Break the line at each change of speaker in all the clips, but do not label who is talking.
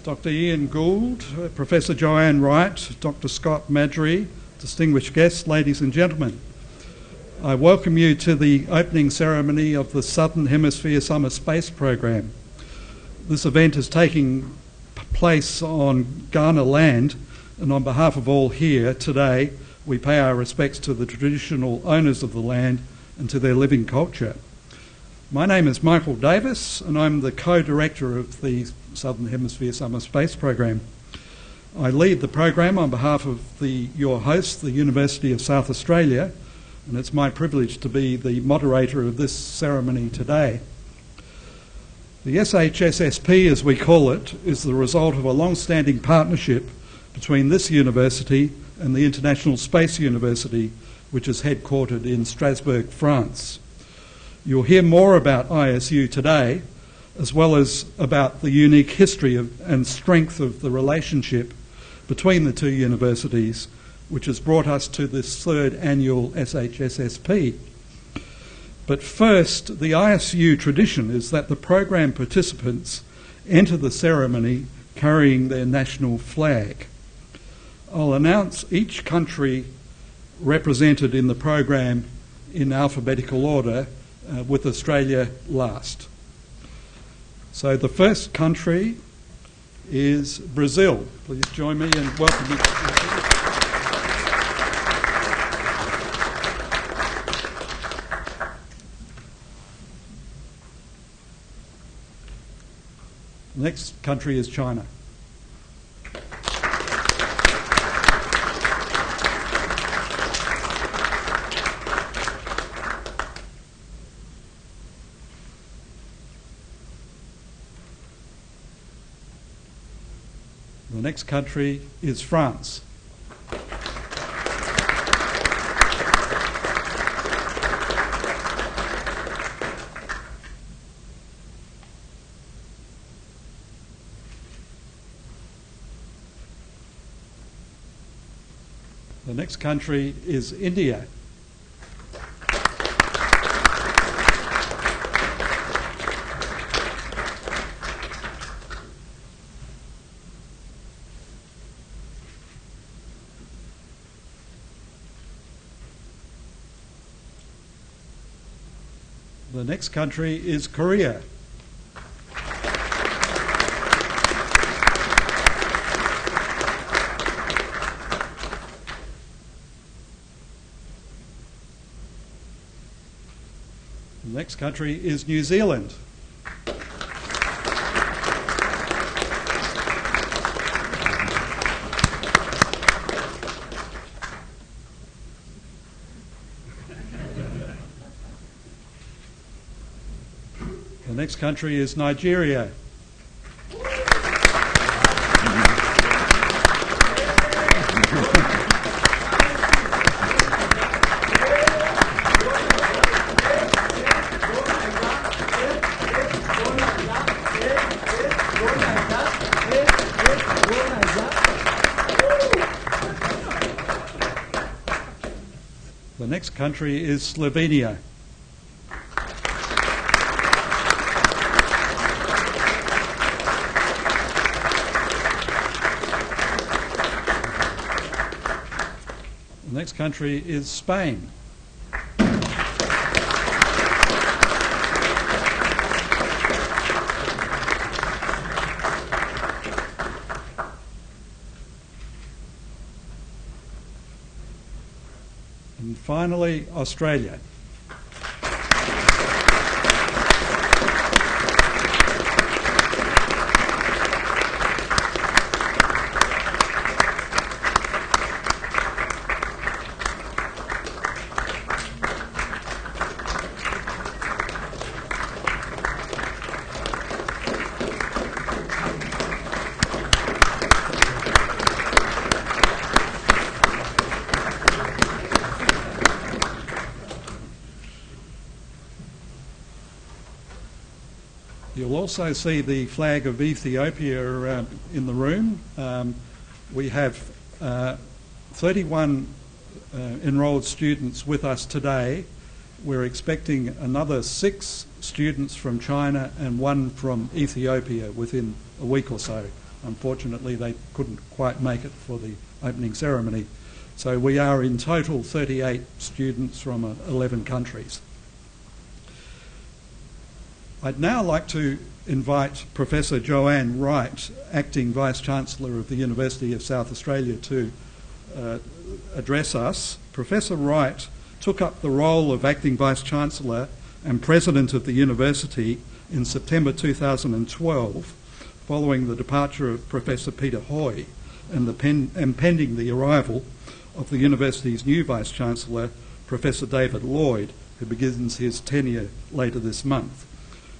Dr. Ian Gould, Professor Joanne Wright, Dr. Scott Madry, distinguished guests, ladies and gentlemen. I welcome you to the opening ceremony of the Southern Hemisphere Summer Space Program. This event is taking place on Kaurna land, and on behalf of all here today, we pay our respects to the traditional owners of the land and to their living culture. My name is Michael Davis, and I'm the co-director of the Southern Hemisphere Summer Space Program. I lead the program on behalf of your host, the University of South Australia, and it's my privilege to be the moderator of this ceremony today. The SHSSP, as we call it, is the result of a long-standing partnership between this university and the International Space University, which is headquartered in Strasbourg, France. You'll hear more about ISU today, as well as about the unique history and strength of the relationship between the two universities, which has brought us to this third annual SHSSP. But first, the ISU tradition is that the program participants enter the ceremony carrying their national flag. I'll announce each country represented in the program in alphabetical order, with Australia last. So the first country is Brazil. Please join me in welcoming Brazil. The next country is China. The next country is France. The next country is India. The next country is Korea. The next country is New Zealand. The next country is Nigeria. The next country is Slovenia. The next country is Spain. And finally, Australia. You'll also see the flag of Ethiopia in the room. We have 31 enrolled students with us today. We're expecting another 6 students from China and 1 from Ethiopia within a week or so. unfortunately they couldn't quite make it for the opening ceremony. So we are in total 38 students from 11 countries. I'd now like to invite Professor Joanne Wright, Acting Vice-Chancellor of the University of South Australia, to address us. Professor Wright took up the role of Acting Vice-Chancellor and President of the University in September 2012, following the departure of Professor Peter Hoy and pending the arrival of the University's new Vice-Chancellor, Professor David Lloyd, who begins his tenure later this month.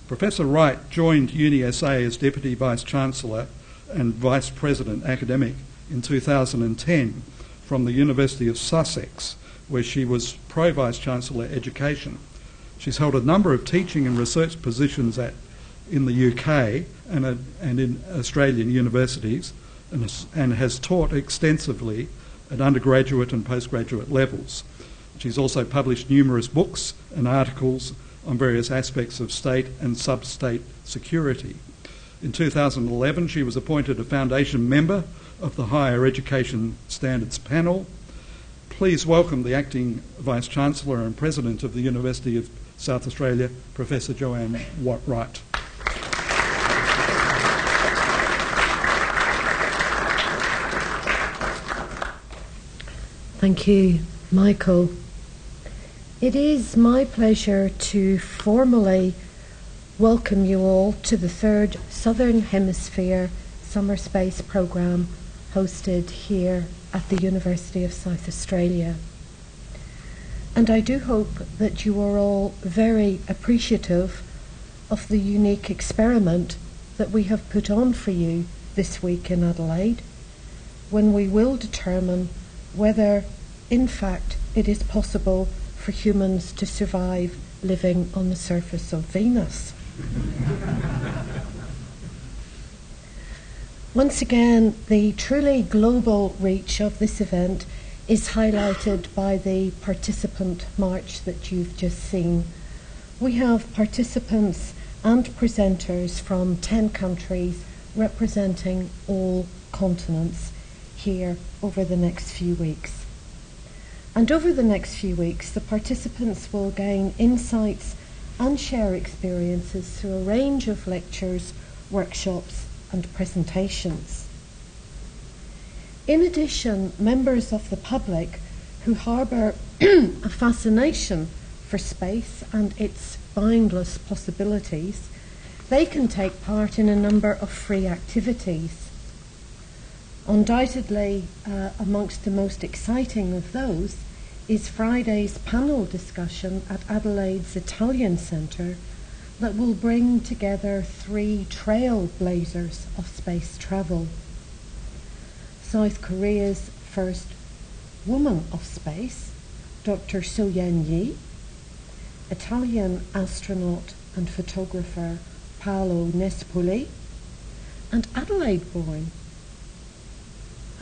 Professor Wright joined UniSA as Deputy Vice-Chancellor and Vice President Academic in 2010 from the University of Sussex, where she was Pro-Vice-Chancellor Education. She's held a number of teaching and research positions in the UK and in Australian universities, and has taught extensively at undergraduate and postgraduate levels. She's also published numerous books and articles on various aspects of state and sub-state security. In 2011, she was appointed a foundation member of the Higher Education Standards Panel. Please welcome the Acting Vice-Chancellor and President of the University of South Australia, Professor Joanne Wright.
Thank you, Michael. It is my pleasure to formally welcome you all to the third Southern Hemisphere Summer Space Programme hosted here at the University of South Australia. And I do hope that you are all very appreciative of the unique experiment that we have put on for you this week in Adelaide, when we will determine whether, in fact, it is possible for humans to survive living on the surface of Venus. Once again, the truly global reach of this event is highlighted by the participant march that you've just seen. We have participants and presenters from 10 countries representing all continents here over the next few weeks. And over the next few weeks, the participants will gain insights and share experiences through a range of lectures, workshops, and presentations. In addition, members of the public who harbour a fascination for space and its boundless possibilities, they can take part in a number of free activities. Undoubtedly, amongst the most exciting of those is Friday's panel discussion at Adelaide's Italian Centre that will bring together 3 trailblazers of space travel. South Korea's first woman of space, Dr. So-Yen Yi, Italian astronaut and photographer Paolo Nespoli, and Adelaide-born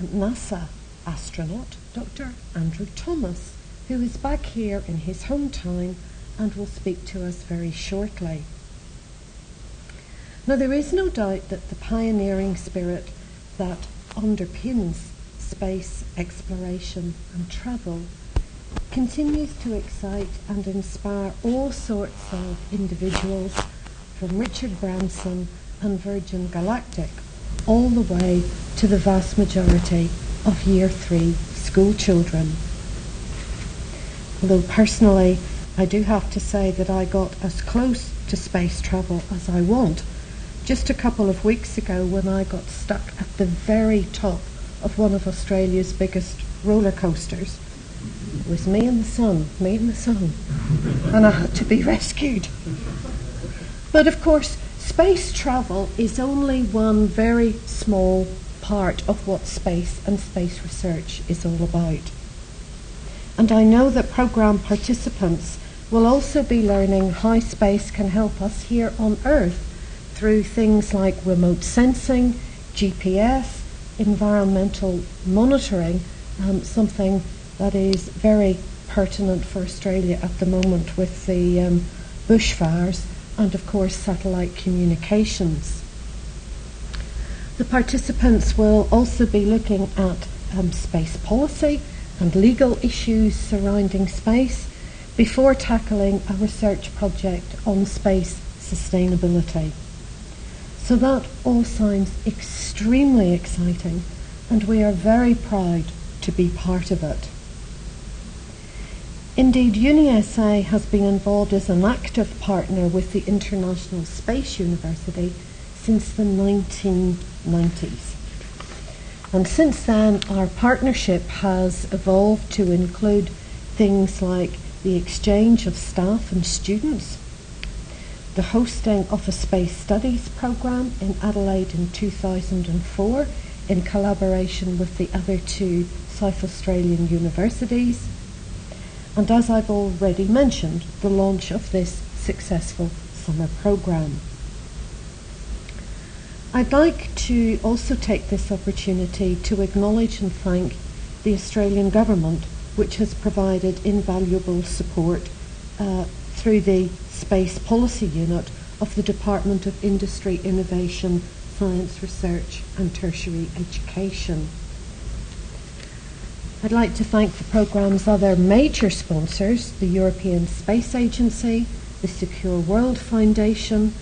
NASA astronaut Dr. Andrew Thomas, who is back here in his hometown and will speak to us very shortly. Now, there is no doubt that the pioneering spirit that underpins space exploration and travel continues to excite and inspire all sorts of individuals, from Richard Branson and Virgin Galactic all the way to the vast majority of Year 3 school children. Although personally, I do have to say that I got as close to space travel as I want just a couple of weeks ago when I got stuck at the very top of one of Australia's biggest roller coasters. It was me and the sun, and I had to be rescued. But of course, space travel is only one very small part of what space and space research is all about. And I know that programme participants will also be learning how space can help us here on Earth through things like remote sensing, GPS, environmental monitoring, something that is very pertinent for Australia at the moment with the bushfires, and of course satellite communications. The participants will also be looking at space policy and legal issues surrounding space before tackling a research project on space sustainability. So that all sounds extremely exciting, and we are very proud to be part of it. Indeed, UniSA has been involved as an active partner with the International Space University since the 1990s. And since then, our partnership has evolved to include things like the exchange of staff and students, the hosting of a space studies program in Adelaide in 2004 in collaboration with the other two South Australian universities, and as I've already mentioned, the launch of this successful summer program. I'd like to also take this opportunity to acknowledge and thank the Australian Government, which has provided invaluable support through the Space Policy Unit of the Department of Industry, Innovation, Science, Research and Tertiary Education. I'd like to thank the programme's other major sponsors, the European Space Agency, the Secure World Foundation,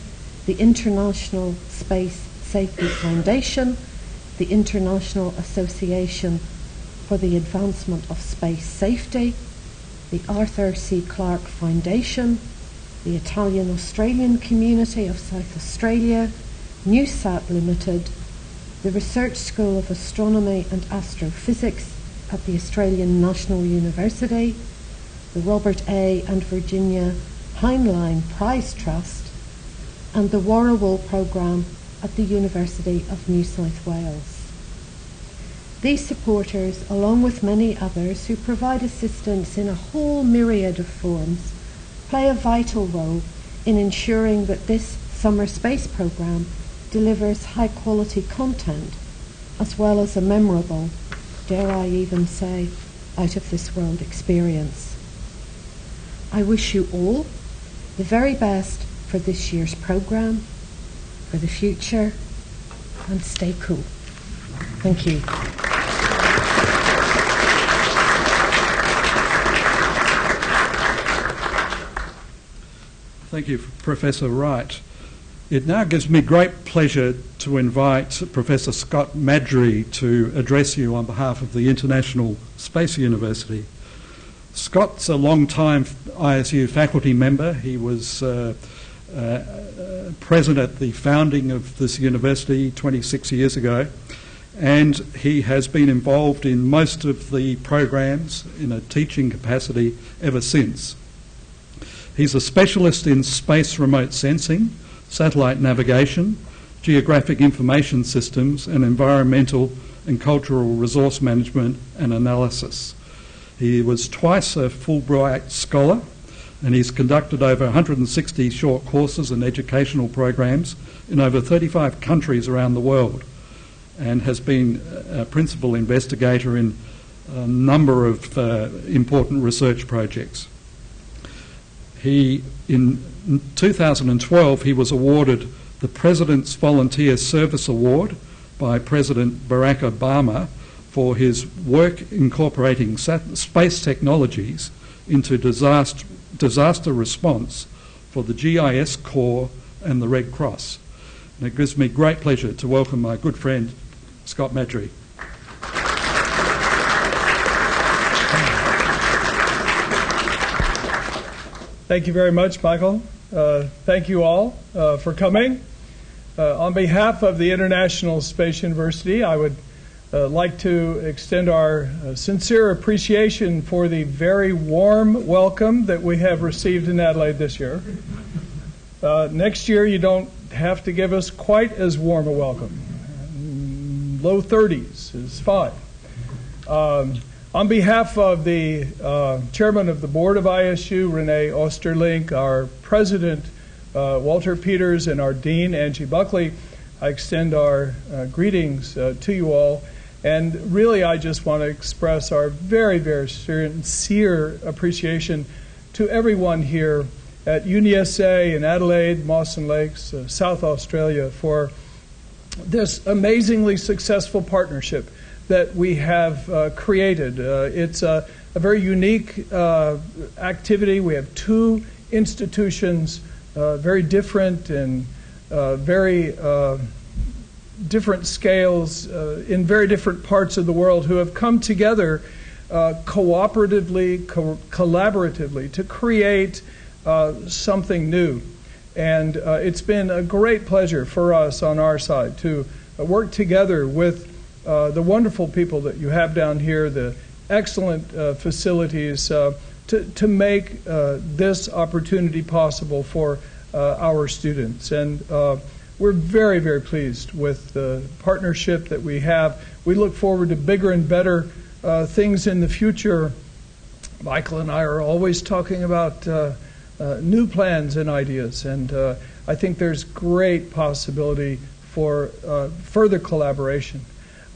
the International Space Safety Foundation, the International Association for the Advancement of Space Safety, the Arthur C. Clarke Foundation, the Italian-Australian Community of South Australia, NewSat Limited, the Research School of Astronomy and Astrophysics at the Australian National University, the Robert A. and Virginia Heinlein Prize Trust, and the Warrigal Programme at the University of New South Wales. These supporters, along with many others who provide assistance in a whole myriad of forms, play a vital role in ensuring that this summer space programme delivers high-quality content as well as a memorable, dare I even say, out-of-this-world experience. I wish you all the very best for this year's programme, for the future, and stay cool. Thank you.
Thank you, Professor Wright. It now gives me great pleasure to invite Professor Scott Madry to address you on behalf of the International Space University. Scott's a long-time ISU faculty member. He was present at the founding of this university 26 years ago, and he has been involved in most of the programs in a teaching capacity ever since. He's a specialist in space remote sensing, satellite navigation, geographic information systems, and environmental and cultural resource management and analysis. He was twice a Fulbright Scholar, and he's conducted over 160 short courses and educational programs in over 35 countries around the world, and has been a principal investigator in a number of important research projects. In 2012, he was awarded the President's Volunteer Service Award by President Barack Obama for his work incorporating space technologies into disaster response for the GIS Corps and the Red Cross. And it gives me great pleasure to welcome my good friend, Scott Madry.
Thank you very much, Michael. Thank you all for coming. On behalf of the International Space University, I would like to extend our sincere appreciation for the very warm welcome that we have received in Adelaide this year. Next year, you don't have to give us quite as warm a welcome. Low 30s is fine. On behalf of the chairman of the board of ISU, Renee Osterlink, our president, Walter Peters, and our dean, Angie Buckley, I extend our greetings to you all. And really, I just want to express our very, very sincere appreciation to everyone here at UniSA in Adelaide, Mawson Lakes, South Australia, for this amazingly successful partnership that we have created. It's a very unique activity. We have two institutions, very different and very different scales in very different parts of the world, who have come together cooperatively, collaboratively to create something new. And it's been a great pleasure for us on our side to work together with the wonderful people that you have down here, the excellent facilities, to make this opportunity possible for our students. And we're very, very pleased with the partnership that we have. We look forward to bigger and better things in the future. Michael and I are always talking about new plans and ideas, and I think there's great possibility for further collaboration.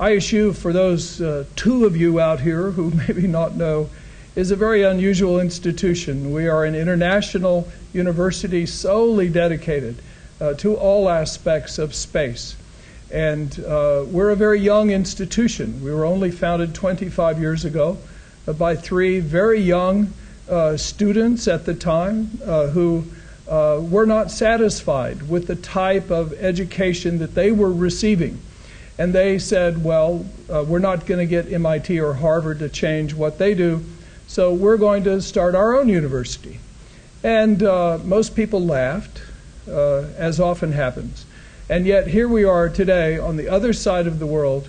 ISU, for those two of you out here who maybe not know, is a very unusual institution. We are an international university solely dedicated to all aspects of space. And we're a very young institution. We were only founded 25 years ago by three very young students at the time who were not satisfied with the type of education that they were receiving. And they said, well, we're not going to get MIT or Harvard to change what they do, so we're going to start our own university. And most people laughed, as often happens. And yet here we are today on the other side of the world,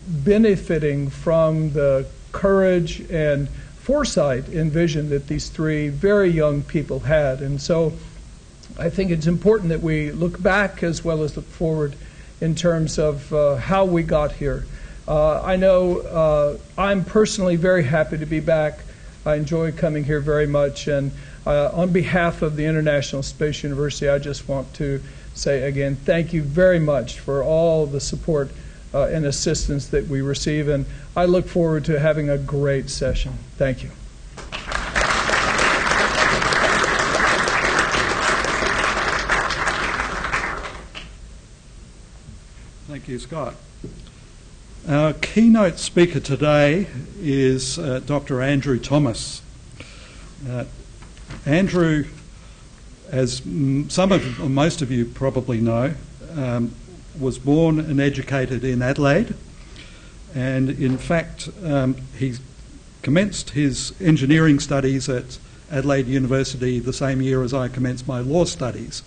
benefiting from the courage and foresight and vision that these three very young people had. And so I think it's important that we look back as well as look forward in terms of how we got here. I know I'm personally very happy to be back. I enjoy coming here very much. And on behalf of the International Space University, I just want to say again, thank you very much for all the support and assistance that we receive. And I look forward to having a great session. Thank you.
Thank you, Scott. Our keynote speaker today is Dr. Andrew Thomas. Andrew, as most of you probably know, was born and educated in Adelaide, and in fact he commenced his engineering studies at Adelaide University the same year as I commenced my law studies.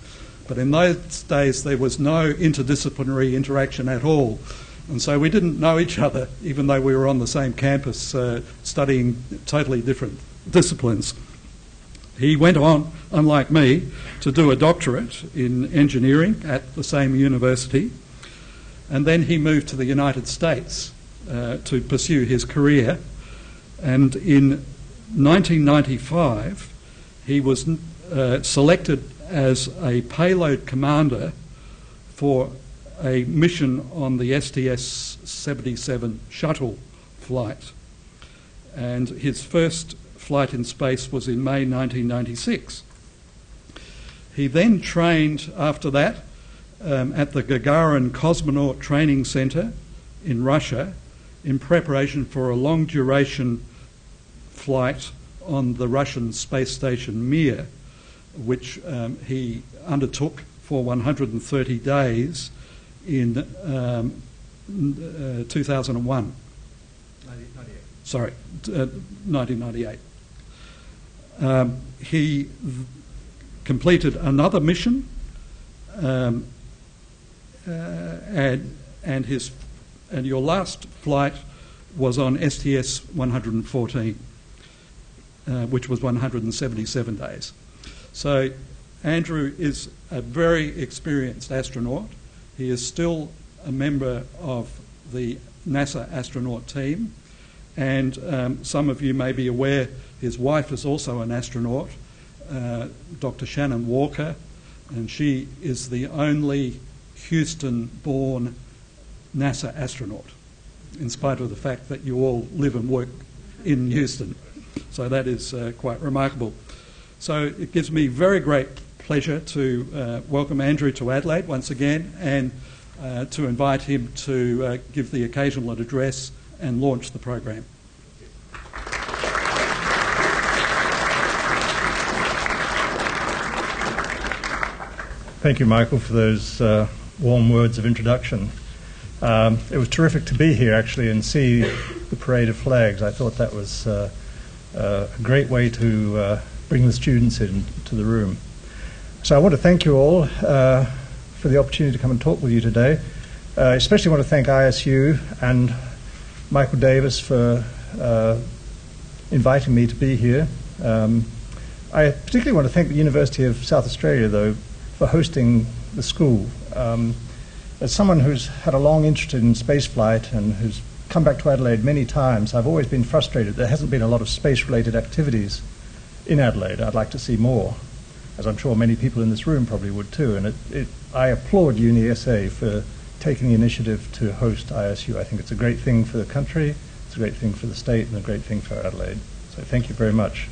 But in those days there was no interdisciplinary interaction at all, and so we didn't know each other even though we were on the same campus studying totally different disciplines. He went on, unlike me, to do a doctorate in engineering at the same university, and then he moved to the United States to pursue his career. And in 1995, he was selected as a payload commander for a mission on the STS-77 shuttle flight. And his first flight in space was in May 1996. He then trained after that at the Gagarin Cosmonaut Training Center in Russia in preparation for a long-duration flight on the Russian space station Mir, which he undertook for 130 days in 2001. 1998. He completed another mission, and your last flight was on STS-114, which was 177 days. So Andrew is a very experienced astronaut. He is still a member of the NASA astronaut team, and some of you may be aware his wife is also an astronaut, Dr. Shannon Walker, and she is the only Houston-born NASA astronaut, in spite of the fact that you all live and work in Houston. So that is quite remarkable. So it gives me very great pleasure to welcome Andrew to Adelaide once again, and to invite him to give the occasional address and launch the program.
Thank you, Michael, for those warm words of introduction. It was terrific to be here, actually, and see the parade of flags. I thought that was a great way to bring the students into the room. So I want to thank you all for the opportunity to come and talk with you today. I especially want to thank ISU and Michael Davis for inviting me to be here. I particularly want to thank the University of South Australia, though, for hosting the school. As someone who's had a long interest in spaceflight and who's come back to Adelaide many times, I've always been frustrated. There hasn't been a lot of space-related activities in Adelaide. I'd like to see more, as I'm sure many people in this room probably would too. And I applaud UniSA for taking the initiative to host ISU. I think it's a great thing for the country, it's a great thing for the state, and a great thing for Adelaide. So thank you very much.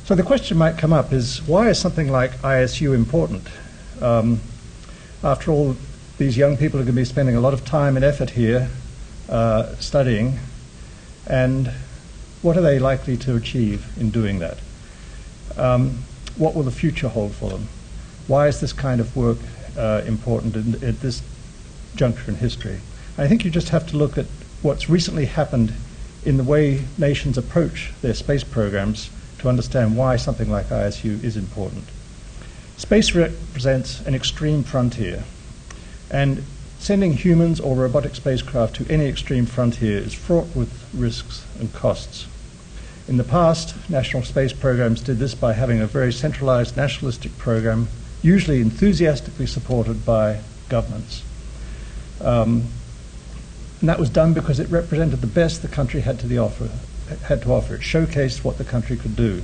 So the question might come up is, why is something like ISU important? After all, these young people are going to be spending a lot of time and effort here studying, and what are they likely to achieve in doing that? What will the future hold for them? Why is this kind of work important at this juncture in history? I think you just have to look at what's recently happened in the way nations approach their space programs to understand why something like ISU is important. Space represents an extreme frontier, and sending humans or robotic spacecraft to any extreme frontier is fraught with risks and costs. In the past, national space programs did this by having a very centralized nationalistic program, usually enthusiastically supported by governments. And that was done because it represented the best the country had to offer. It showcased what the country could do.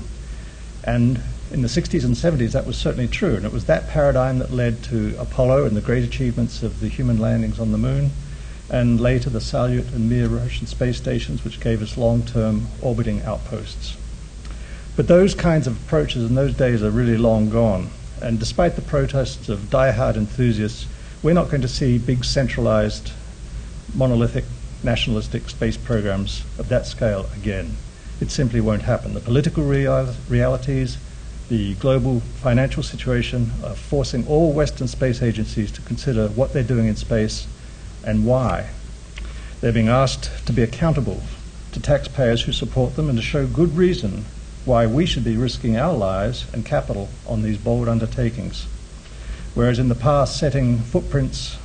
And in the 60s and 70s, that was certainly true. And it was that paradigm that led to Apollo and the great achievements of the human landings on the moon, and later the Salyut and Mir Russian space stations, which gave us long-term orbiting outposts. But those kinds of approaches in those days are really long gone. And despite the protests of die-hard enthusiasts, we're not going to see big centralized, monolithic, nationalistic space programs of that scale again. It simply won't happen. The political realities, the global financial situation are forcing all Western space agencies to consider what they're doing in space and why. They're being asked to be accountable to taxpayers who support them and to show good reason why we should be risking our lives and capital on these bold undertakings. Whereas in the past, setting footprints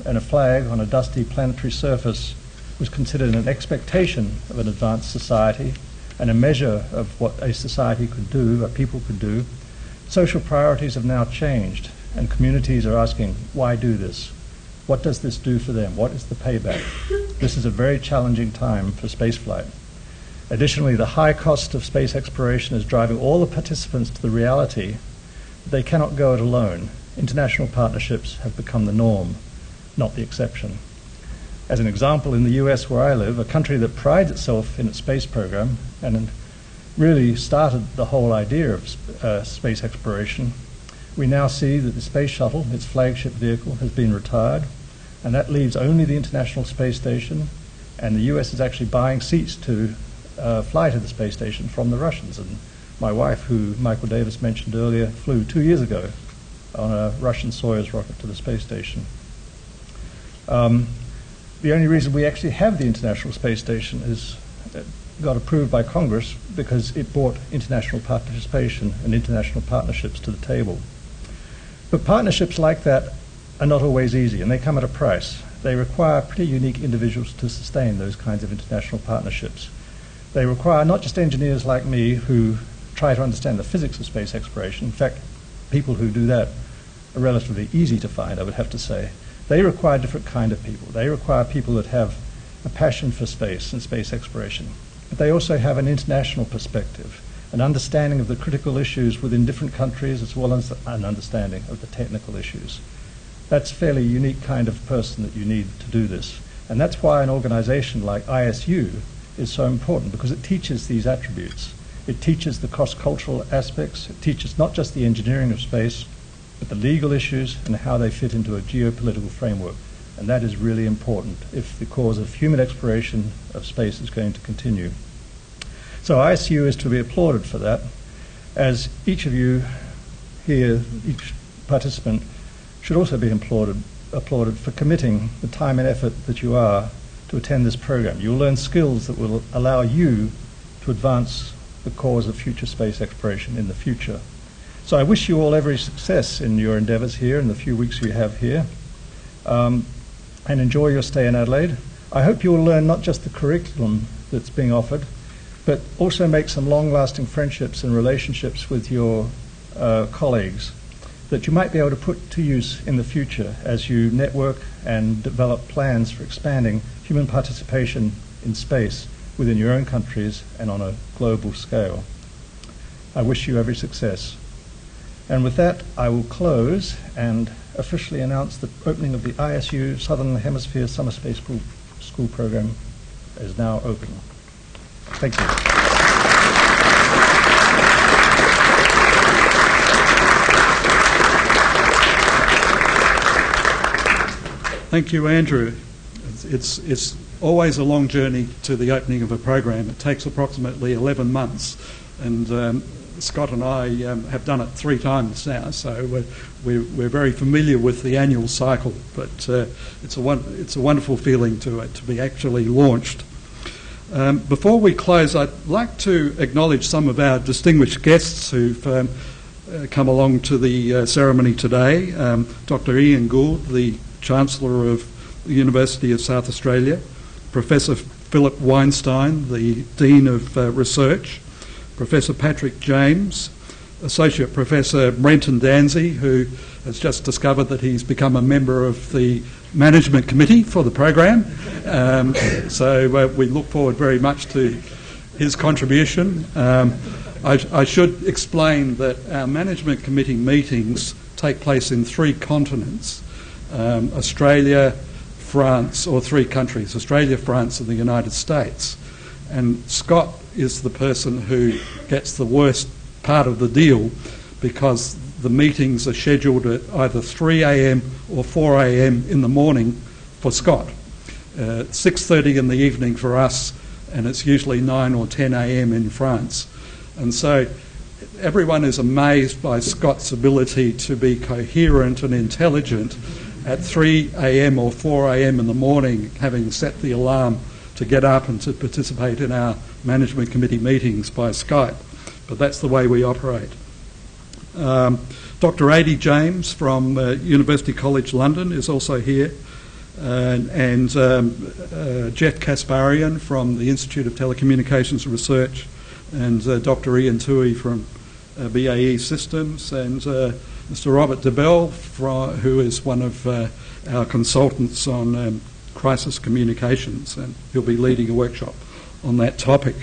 and a flag on a dusty planetary surface was considered an expectation of an advanced society and a measure of what a society could do, a people could do, social priorities have now changed, and communities are asking, why do this? What does this do for them? What is the payback? This is a very challenging time for spaceflight. Additionally, the high cost of space exploration is driving all the participants to the reality that they cannot go it alone. International partnerships have become the norm, not the exception. As an example, in the US where I live, a country that prides itself in its space program and really started the whole idea of space exploration, we now see that the space shuttle, its flagship vehicle, has been retired, and that leaves only the International Space Station, and the US is actually buying seats to fly to the space station from the Russians. And my wife, who Michael Davis mentioned earlier, flew 2 years ago on a Russian Soyuz rocket to the space station. The only reason we actually have the International Space Station is it got approved by Congress because it brought international participation and international partnerships to the table. But partnerships like that are not always easy, and they come at a price. They require pretty unique individuals to sustain those kinds of international partnerships. They require not just engineers like me who try to understand the physics of space exploration. In fact, people who do that are relatively easy to find, I would have to say. They require a different kind of people. They require people that have a passion for space and space exploration. But they also have an international perspective, an understanding of the critical issues within different countries, as well as an understanding of the technical issues. That's a fairly unique kind of person that you need to do this. And that's why an organization like ISU is so important, because it teaches these attributes. It teaches the cross-cultural aspects. It teaches not just the engineering of space, but the legal issues and how they fit into a geopolitical framework. And that is really important if the cause of human exploration of space is going to continue. So ISU is to be applauded for that, as each of you here, each participant, should also be applauded for committing the time and effort that you are to attend this program. You'll learn skills that will allow you to advance the cause of future space exploration in the future. So I wish you all every success in your endeavours here in the few weeks you have here, and enjoy your stay in Adelaide. I hope you will learn not just the curriculum that's being offered, but also make some long-lasting friendships and relationships with your colleagues that you might be able to put to use in the future as you network and develop plans for expanding human participation in space within your own countries and on a global scale. I wish you every success. And with that, I will close and officially announce the opening of the ISU Southern Hemisphere Summer Space School program is now open. Thank you.
Thank you, Andrew. It's always a long journey to the opening of a program. It takes approximately 11 months, and Scott and I have done it 3 times now, so we're very familiar with the annual cycle. But it's a wonderful feeling to be actually launched. Before we close, I'd like to acknowledge some of our distinguished guests who've come along to the ceremony today. Dr. Ian Gould, the Chancellor of the University of South Australia, Professor Philip Weinstein, the Dean of Research, Professor Patrick James, Associate Professor Brenton Danzy, who has just discovered that he's become a member of the Management Committee for the program. So we look forward very much to his contribution. I should explain that our Management Committee meetings take place in 3 continents. Australia, France, or 3 countries, Australia, France and the United States. And Scott is the person who gets the worst part of the deal because the meetings are scheduled at either 3 a.m. or 4 a.m. in the morning for Scott, 6:30 in the evening for us, and it's usually 9 or 10 a.m. in France. And so everyone is amazed by Scott's ability to be coherent and intelligent at 3 a.m. or 4 a.m. in the morning, having set the alarm to get up and to participate in our Management Committee meetings by Skype. But that's the way we operate. Dr. Adi James from University College London is also here, and Jeff Kasparian from the Institute of Telecommunications Research, and Dr. Ian Toohey from BAE Systems, and Mr. Robert DeBell, who is one of our consultants on crisis communications, and he'll be leading a workshop on that topic.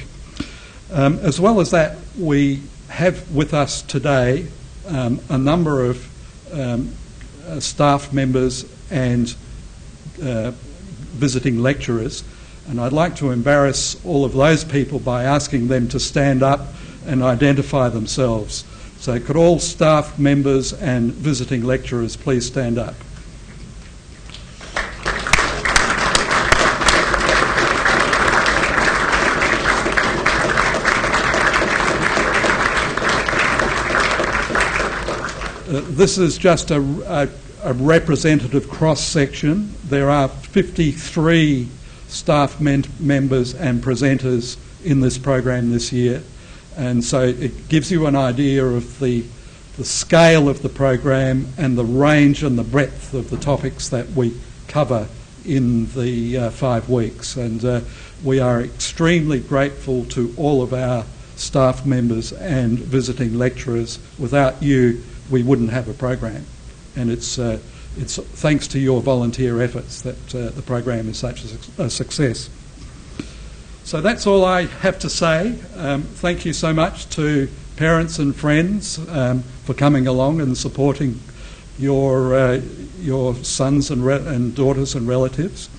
As well as that, we have with us today a number of staff members and visiting lecturers, and I'd like to embarrass all of those people by asking them to stand up and identify themselves. So could all staff members and visiting lecturers please stand up? This is just a representative cross-section. There are 53 staff members and presenters in this program this year. And so it gives you an idea of the scale of the program and the range and the breadth of the topics that we cover in the 5 weeks. And we are extremely grateful to all of our staff members and visiting lecturers. Without you, we wouldn't have a program. And it's thanks to your volunteer efforts that the program is such a success. So that's all I have to say. Thank you so much to parents and friends for coming along and supporting your sons and daughters and relatives.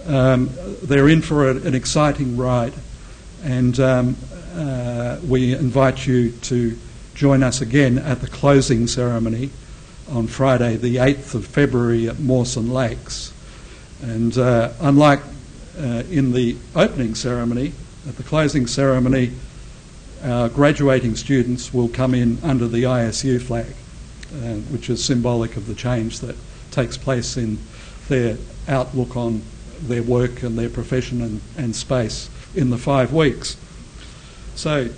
They're in for an exciting ride, and we invite you to join us again at the closing ceremony on Friday the 8th of February at Mawson Lakes. And unlike in the opening ceremony, at the closing ceremony, our graduating students will come in under the ISU flag, which is symbolic of the change that takes place in their outlook on their work and their profession and space in the 5 weeks. So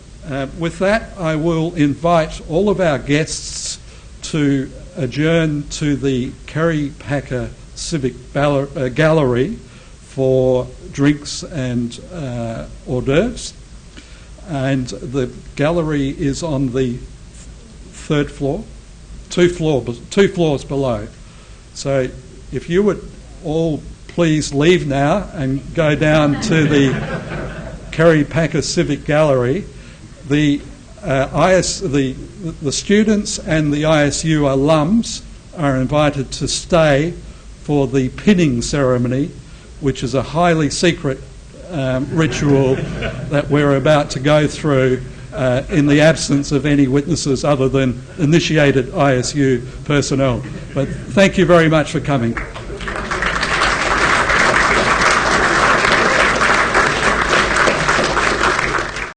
with that, I will invite all of our guests to adjourn to the Kerry Packer Civic Gallery for drinks and hors d'oeuvres. And the gallery is on the 3rd floor, 2 floors below. So if you would all please leave now and go down to the Kerry Packer Civic Gallery. The students and the ISU alums are invited to stay for the pinning ceremony, which is a highly secret ritual that we're about to go through in the absence of any witnesses other than initiated ISU personnel. But thank you very much for coming.